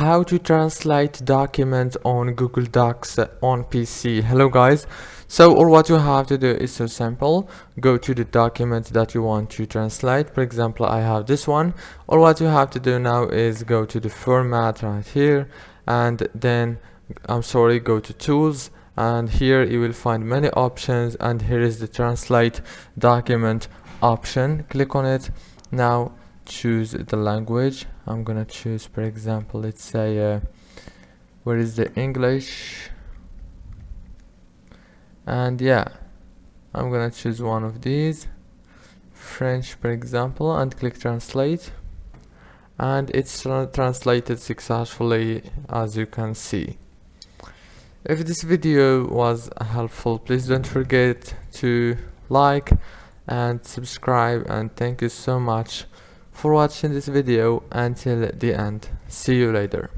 How to translate document on Google Docs on PC. Hello guys. So all what you have to do is so simple. Go to the document that you want to translate. For example, I have this one. All what you have to do now is go to the format right here, and then go to tools, and here you will find many options, and here is the translate document option. Click on it. Now choose the language. I'm gonna choose, for example, let's say where is the English, and yeah, I'm gonna choose one of these, French for example, and click translate, and it's translated successfully, as you can see. If this video was helpful, please don't forget to like and subscribe, and thank you so much for watching this video until the end. See you later.